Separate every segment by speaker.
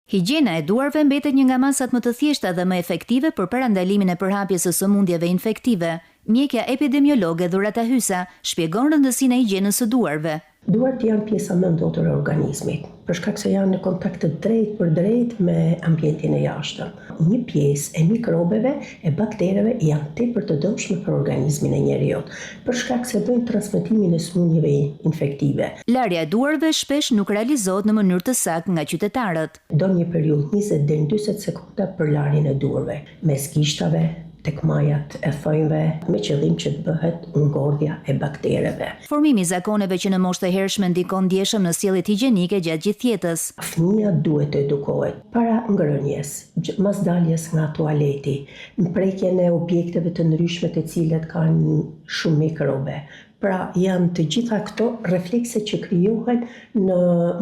Speaker 1: Higjiena e duarve mbetet një nga masat më të thjeshta dhe më efektive për parandalimin e përhapjes së sëmundjeve infektive. Mjekja epidemiologe Dhurata Hysa shpjegon rëndësinë e higjienës së duarve.
Speaker 2: Duart janë pjesa më ndotër e organizmit, për shkak se janë në kontakt të drejtë për drejtë me ambientin e jashtëm. Një pjesë e mikrobeve e baktereve janë tepër të dëmshme për organizmin e njeriut, për shkak se bëjnë transmetimin e sëmundjeve infektive.
Speaker 1: Larja e duarve shpesh nuk realizohet në mënyrë të saktë nga qytetarët.
Speaker 2: Do një periudhë 20 deri në 40 sekonda për larjen e duarve, mes gishtave, tek majat e thojve, me qëllim që të bëhet ngordhja e baktereve.
Speaker 1: Formimi i zakoneve që në moshë të hershme ndikon ndjeshëm në sjelljet higjienike gjatë gjithë jetës.
Speaker 2: Fëmia duhet të edukohet para ngrënies, mas daljes nga tualeti, në prekjen e objekteve të ndryshme të cilat kanë shumë mikrobe. Pra janë të gjitha këto reflekse që krijohen në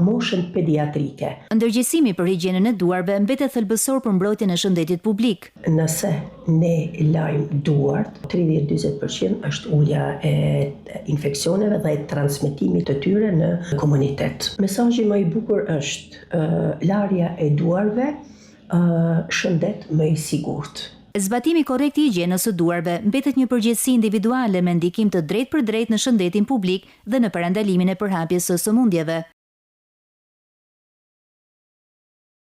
Speaker 2: moshën pediatrike.
Speaker 1: Ndërgjegjësimi për higjienën e duarve mbetet thelbësor për mbrojtjen e shëndetit publik.
Speaker 2: Nëse ne lajm duart, 30-40% është ulja e infeksioneve dhe e transmetimit të tyre në komunitet. Mesazhi më i bukur është larja e duarve, shëndet më i sigurt.
Speaker 1: Zbatimi korrekt i higjienës së duarve mbetet një përgjegjësi individuale me ndikim të drejtë për drejtë në shëndetin publik dhe në parandalimin e përhapjes së sëmundjeve.